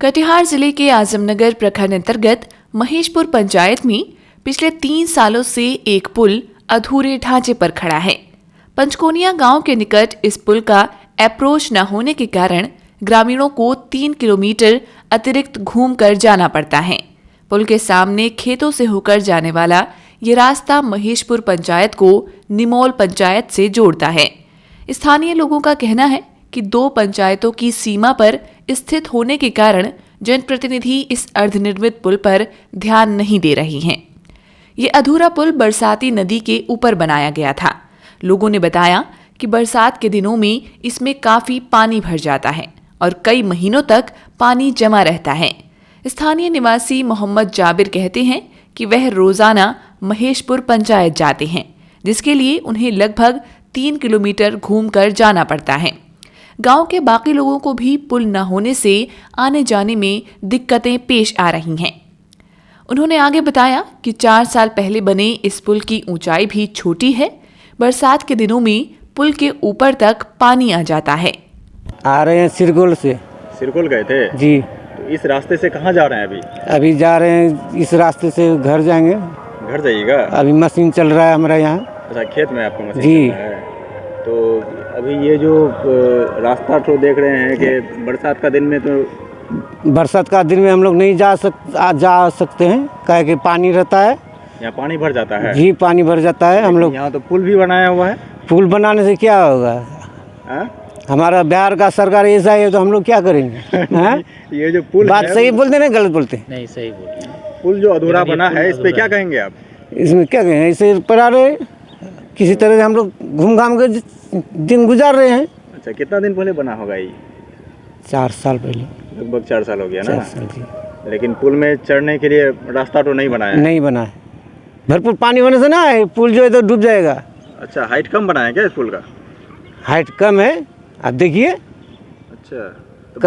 कटिहार जिले के आजमनगर प्रखंड अंतर्गत महेशपुर पंचायत में पिछले 3 सालों से एक पुल अधूरे ढांचे पर खड़ा है। पंचकोनिया गांव के निकट इस पुल का अप्रोच न होने के कारण ग्रामीणों को 3 किलोमीटर अतिरिक्त घूमकर जाना पड़ता है। पुल के सामने खेतों से होकर जाने वाला ये रास्ता महेशपुर पंचायत को निमोल पंचायत से जोड़ता है। स्थानीय लोगों का कहना है कि 2 पंचायतों की सीमा पर स्थित होने के कारण जनप्रतिनिधि इस अर्धनिर्मित पुल पर ध्यान नहीं दे रही हैं। ये अधूरा पुल बरसाती नदी के ऊपर बनाया गया था। लोगों ने बताया कि बरसात के दिनों में इसमें काफी पानी भर जाता है और कई महीनों तक पानी जमा रहता है। स्थानीय निवासी मोहम्मद जाबिर कहते हैं कि वह रोजाना महेशपुर पंचायत जाते हैं, जिसके लिए उन्हें लगभग 3 किलोमीटर घूमकर जाना पड़ता है। गांव के बाकी लोगों को भी पुल न होने से आने जाने में दिक्कतें पेश आ रही हैं। उन्होंने आगे बताया कि 4 साल पहले बने इस पुल की ऊंचाई भी छोटी है। बरसात के दिनों में पुल के ऊपर तक पानी आ जाता है। आ रहे हैं सिरगोल से। सिरगोल गए थे जी। तो इस रास्ते से कहाँ जा रहे हैं अभी जा रहे हैं इस रास्ते से घर जाएंगे। घर जाइएगा? अभी मशीन चल रहा है हमारा यहाँ। अच्छा, खेत में आपका मशीन जी चल रहा है। तो अभी ये जो रास्ता तो देख रहे हैं कि बरसात का दिन में तो बरसात का दिन में हम लोग नहीं जा सकते हैं, काहे कि पानी रहता है। यहाँ पानी भर जाता है? जी, पानी भर जाता है। हम लोग यहाँ तो पुल भी बनाया हुआ है। पुल बनाने से क्या होगा? हमारा बिहार का सरकार ऐसा है तो हम लोग क्या करेंगे? ये जो पुल बात सही बोलते नहीं, गलत बोलते? नहीं, सही बोलते। पुल जो अधूरा बना है, इस पे क्या कहेंगे आप? इसमें क्या कहेंगे, इसे पड़ा रहे किसी तरह से हम लोग घूम घाम के दिन गुजार रहे हैं। अच्छा, कितना दिन पहले बना होगा ये? 4 साल पहले। लगभग 4 साल हो गया ना? 4 साल जी। लेकिन पुल में चढ़ने के लिए रास्ता तो नहीं बनाया? नहीं बना है। भरपूर पानी होने से ना पुल जो है तो डूब जाएगा। अच्छा, हाइट कम बनाया क्या इस पुल का? हाइट कम है, आप देखिए। अच्छा, तो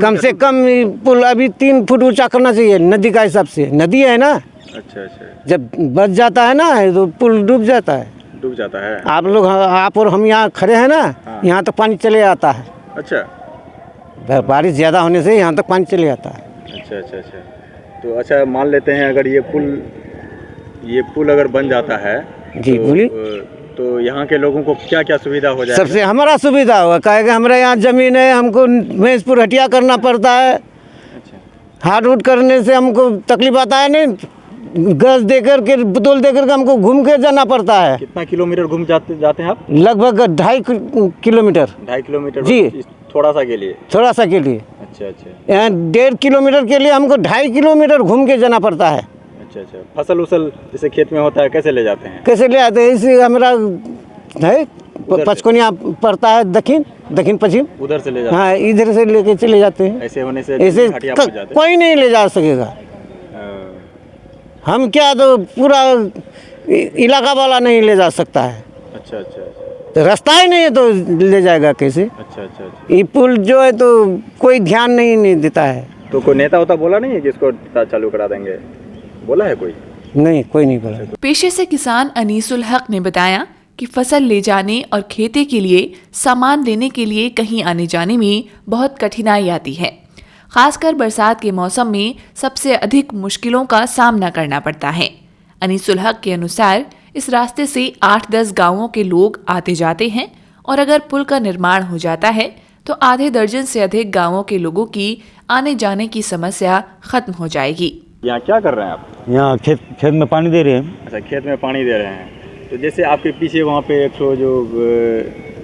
कम से कम पुल अभी 3 फुट ऊंचा करना चाहिए नदी का हिसाब से। नदी है ना। अच्छा अच्छा। जब बच जाता है ना तो पुल डूब जाता है। डूब जाता है। आप और हम यहाँ खड़े हैं ना, हाँ। यहाँ तक पानी चले आता है। अच्छा, बारिश ज़्यादा होने से यहाँ तक पानी चले जाता है। अच्छा अच्छा अच्छा। तो अच्छा, मान लेते हैं अगर ये पुल अगर बन जाता है जी, बोलिए। तो यहाँ के लोगों को क्या क्या सुविधा हो जाएगी? सबसे हमारा सुविधा होगा, काहे कि हमारे यहाँ ज़मीन है, हमको महेशपुर हटिया करना पड़ता है। अच्छा। हाट उट करने से हमको तकलीफ आता है। नहीं, गैस देकर के बोतल देकर के हमको घूम के जाना पड़ता है। कितना किलोमीटर घूम जाते हैं आप? लगभग 2.5 किलोमीटर। 2.5 किलोमीटर जी। थोड़ा सा के लिए? थोड़ा सा के लिए। अच्छा अच्छा। यहाँ 1.5 किलोमीटर के लिए हमको 2.5 किलोमीटर घूम के जाना पड़ता है। अच्छा अच्छा। फसल उसल जैसे खेत में होता है, कैसे ले जाते हैं? कैसे ले आते हैं? इसी हमारा है पचकोनिया पड़ता है, दक्षिण पश्चिम, उधर से ले जाते हैं? हाँ, इधर से लेके चले जाते हैं। ऐसे होने से ऐसे घाटिया पहुंच जाते हैं? कोई नहीं ले जा सकेगा। हम क्या, तो पूरा इलाका वाला नहीं ले जा सकता है। अच्छा अच्छा अच्छा। तो रास्ता ही नहीं है तो ले जाएगा कैसे? अच्छा अच्छा अच्छा। ये पुल जो है तो कोई ध्यान नहीं देता है। तो कोई नेता होता बोला नहीं है कि इसको चालू करा देंगे? बोला है कोई? नहीं, कोई नहीं बोला। पेशे से किसान अनीसुल हक ने बताया कि फसल ले जाने और खेती के लिए सामान लेने के लिए कहीं आने जाने में बहुत कठिनाई आती है। खासकर बरसात के मौसम में सबसे अधिक मुश्किलों का सामना करना पड़ता है। अनीसुल हक के अनुसार इस रास्ते से 8-10 गांवों के लोग आते जाते हैं और अगर पुल का निर्माण हो जाता है तो आधे दर्जन से अधिक गांवों के लोगों की आने जाने की समस्या खत्म हो जाएगी। यहाँ क्या कर रहे हैं आप? यहाँ खेत में पानी दे रहे हैं। अच्छा, खेत में पानी दे रहे हैं। तो जैसे आपके पीछे वहाँ पे एक जो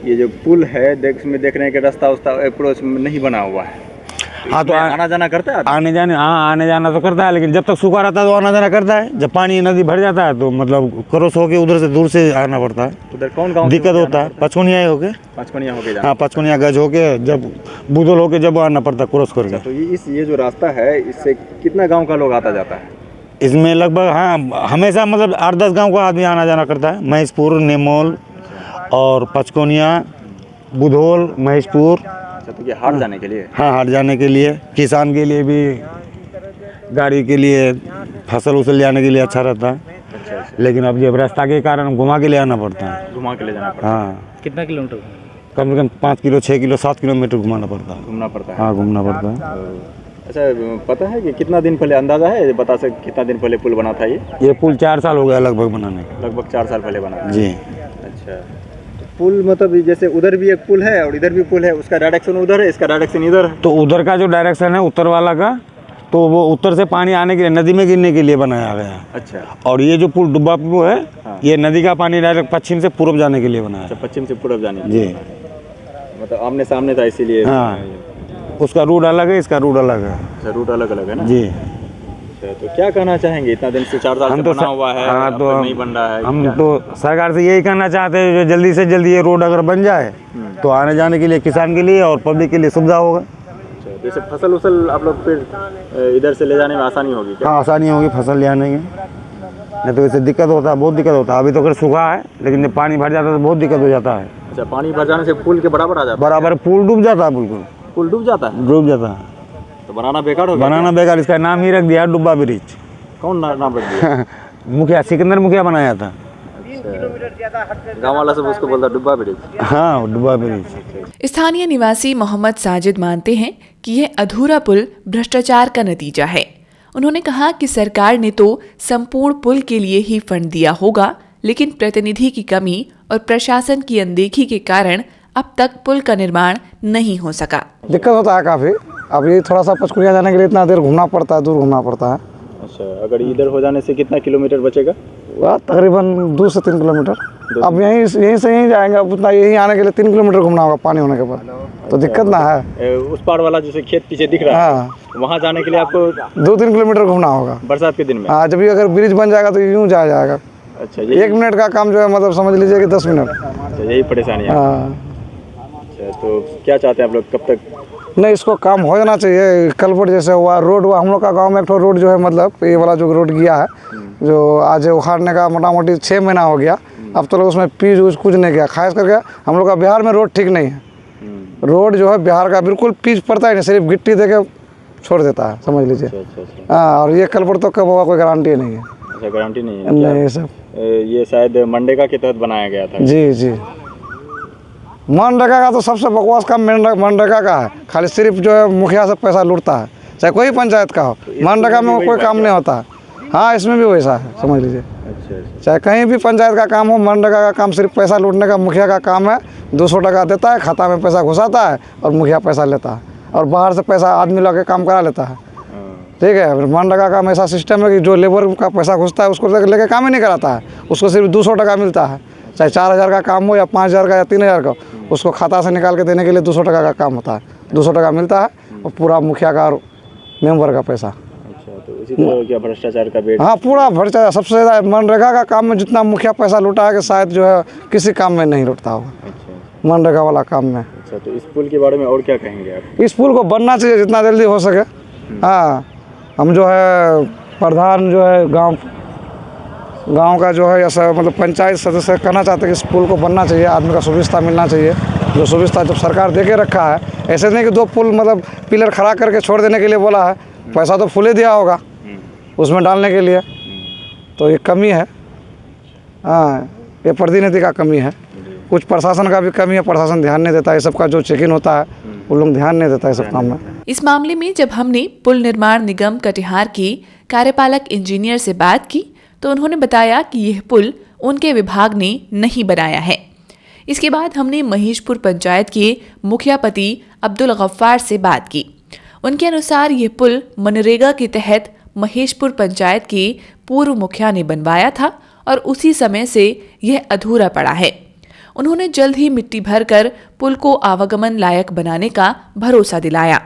ये जो पुल है, देख रहे हैं कि रास्ता अप्रोच नहीं बना हुआ है। हाँ, तो आना जाना करता है? आने जाना तो करता है, लेकिन जब तक सूखा रहता है तो आना जाना करता है। जब पानी नदी भर जाता है तो मतलब क्रॉस होके उधर से दूर से आना पड़ता है। उधर कौन गाँव दिक्कत होता है? पचकोनिया होके। पचकोनिया होके? हाँ, पचकोनिया गज होके, जब बुधल होके जब आना पड़ता है क्रॉस करके। तो ये जो रास्ता है, इससे कितना गाँव का लोग आता जाता है? इसमें लगभग, हाँ, हमेशा मतलब 8-10 गाँव का आदमी आना जाना करता है। महेशपुर, निमोल और पचकोनिया, बुधोल, महेशपुर। तो ये हाट जाने के लिए? हाँ, हाट जाने के लिए, किसान के लिए भी, गाड़ी के लिए, फसल उसल जाने के लिए अच्छा रहता है। अच्छा। लेकिन अब जब रास्ता के कारण घुमा के ले आना पड़ता है। घुमा के ले जाना पड़ता है? हाँ। कितना किलोमीटर? कम से कम 5 किलो 6 किलो 7 किलोमीटर घुमाना पड़ता है। घूमना पड़ता है? हाँ, घूमना पड़ता है। अच्छा, पता है कि कितना दिन पहले, अंदाजा है बता सकते कितना दिन पहले पुल बना था ये? पुल 4 साल हो गया लगभग बनाने को। लगभग 4 साल पहले बना था। जी। अच्छा, तो पुल मतलब जैसे उधर भी एक पुल है और इधर भी पुल है, उसका डायरेक्शन उधर है, इसका डायरेक्शन इधर है। तो उधर का जो डायरेक्शन है उत्तर वाला का, तो वो उत्तर से पानी आने के लिए, नदी में गिरने के लिए बनाया गया है। अच्छा, और ये जो पुल डुब्बा पुल है, हाँ। ये नदी का पानी डायरेक्ट पश्चिम से पूर्व जाने के लिए बनाया है। अच्छा, पश्चिम से पूर्व जाने के जी। लिए बना है। मतलब आमने सामने था इसीलिए। हाँ, उसका रूट अलग है, इसका रूट अलग है। अच्छा, रूट अलग अलग है ना? जी। अच्छा, तो क्या कहना चाहेंगे, इतना दिन से 4 साल हम से तो बना हुआ है, हाँ, अब तो तक नहीं बन रहा है, हम क्या? तो सरकार से यही कहना चाहते हैं जो जल्दी से जल्दी ये रोड अगर बन जाए तो आने जाने के लिए, किसान के लिए और पब्लिक के लिए सुविधा होगा। अच्छा, जैसे फसल उसल आप लोग फिर इधर से ले जाने में आसानी होगी क्या? हाँ, आसानी होगी फसल ले आने की, नहीं तो इससे दिक्कत होता है, बहुत दिक्कत होता है। अभी तो अगर सूखा है, लेकिन जब पानी भर जाता है तो बहुत दिक्कत हो जाता है। अच्छा, पानी भर जाने से पुल के बराबर आ जाता है? बराबर पुल डूब जाता है, बिल्कुल पुल डूब जाता है डूब जाता है। तो बनाना बेकार हो गया? बनाना बेकार, इसका नाम ही रख दिया डुब्बा ब्रिज। कौन नाम रख दिया? मुखिया, सिकंदर मुखिया बनाया था। गाँव वाला सब उसको बोलता डुब्बा ब्रिज। हाँ, डुब्बा ब्रिज। स्थानीय निवासी मोहम्मद साजिद मानते हैं कि यह अधूरा पुल भ्रष्टाचार का नतीजा है। उन्होंने कहा कि सरकार ने तो संपूर्ण पुल के लिए ही फंड दिया होगा, लेकिन प्रतिनिधि की कमी और प्रशासन की अनदेखी के कारण अब तक पुल का निर्माण नहीं हो सका। दिक्कत होता है काफ़ी। अब ये थोड़ा सा पचकुड़िया जाने के लिए इतना देर घूमना पड़ता है, दूर घूमना पड़ता है। अच्छा, अगर इधर हो जाने से कितना किलोमीटर बचेगा? वह तकरीबन 2 से 3 किलोमीटर। अब यहीं से यहीं जाएंगे, अब उतना यहीं आने के लिए 3 किलोमीटर घूमना होगा पानी होने के बाद, तो दिक्कत ना है। उस पार वाला जैसे खेत पीछे दिख रहा है, हाँ, वहाँ जाने के लिए आपको 2-3 किलोमीटर घूमना होगा बरसात के दिन में? हाँ, जब भी अगर ब्रिज बन जाएगा तो यूँ जाया जाएगा। अच्छा, 1 मिनट का काम जो है मतलब समझ लीजिए कि 10 मिनट। अच्छा, यही परेशानी है। हाँ, अच्छा, तो क्या चाहते हैं आप लोग, कब तक? नहीं, इसको काम हो जाना चाहिए। कलपट जैसे हुआ, रोड हुआ, हम लोग का गांव में एक तो रोड जो है, मतलब ये वाला जो रोड गया है, जो आज उखाड़ने का मोटा मोटी 6 महीना हो गया, अब तो लोग उसमें पीज उज कुछ नहीं गया। खास करके हम लोग का बिहार में रोड ठीक नहीं है। रोड जो है बिहार का बिल्कुल पीच पड़ता ही नहीं, सिर्फ गिट्टी दे के छोड़ देता है, समझ लीजिए। अच्छा, हाँ, और ये कलपट तो कब होगा कोई गारंटी नहीं है। अच्छा, गारंटी नहीं है? नहीं, ये सब ये शायद मनरेगा के तहत बनाया गया था। जी जी। मनरेगा का तो सबसे बकवास काम मनरेगा का है। खाली सिर्फ जो है मुखिया से पैसा लूटता है, चाहे कोई पंचायत का हो। मनरेगा में कोई काम नहीं होता। हाँ, इसमें भी वैसा है, समझ लीजिए। अच्छा, चाहे कहीं भी पंचायत का काम हो, मनरेगा का काम सिर्फ पैसा लूटने का मुखिया का काम है। 200 टका देता है, खाता में पैसा घुसाता है और मुखिया पैसा लेता है, और बाहर से पैसा आदमी लगा के काम करा लेता है। ठीक है, मनरेगा का ऐसा सिस्टम है कि जो लेबर का पैसा घुसता है उसको लेके काम ही नहीं कराता है, उसको सिर्फ 200 टका मिलता है। चाहे 4000 का काम हो या 5000 का या 3000 का, उसको खाता से निकाल के देने के लिए 200 टका का काम होता है। 200 टका मिलता है और पूरा मुखिया का और मेंबर का पैसा। अच्छा, तो इसी तरह क्या भ्रष्टाचार का बेट? हाँ, पूरा भ्रष्टाचार। सबसे ज़्यादा मनरेगा का काम में जितना मुखिया पैसा लूटा है कि शायद जो है किसी काम में नहीं लूटता होगा, अच्छा, मनरेगा वाला काम में। अच्छा, तो इस पुल के बारे में और क्या कहेंगे आप? इस पुल को बनना चाहिए जितना जल्दी हो सके। हाँ, हम जो है प्रधान जो है गांव का जो है ऐसा मतलब पंचायत सदस्य कहना चाहते हैं कि इस पुल को बनना चाहिए, आदमी का सुविधा मिलना चाहिए। जो सुविधा जब सरकार दे के रखा है, ऐसे नहीं कि 2 पुल मतलब पिलर खड़ा करके छोड़ देने के लिए बोला है, पैसा तो फुल ही दिया होगा उसमें डालने के लिए, तो ये कमी है। हाँ, ये प्रतिनिधि का कमी है, कुछ प्रशासन का भी कमी है। प्रशासन ध्यान नहीं देता है, सबका जो चेकिंग होता है वो लोग ध्यान नहीं देता है सब काम में। इस मामले में जब हमने पुल निर्माण निगम कटिहार के कार्यपालक इंजीनियर से बात की तो उन्होंने बताया कि यह पुल उनके विभाग ने नहीं बनाया है। इसके बाद हमने महेशपुर पंचायत के मुखिया पति अब्दुल गफ्फार से बात की। उनके अनुसार यह पुल मनरेगा के तहत महेशपुर पंचायत के पूर्व मुखिया ने बनवाया था और उसी समय से यह अधूरा पड़ा है। उन्होंने जल्द ही मिट्टी भरकर पुल को आवागमन लायक बनाने का भरोसा दिलाया।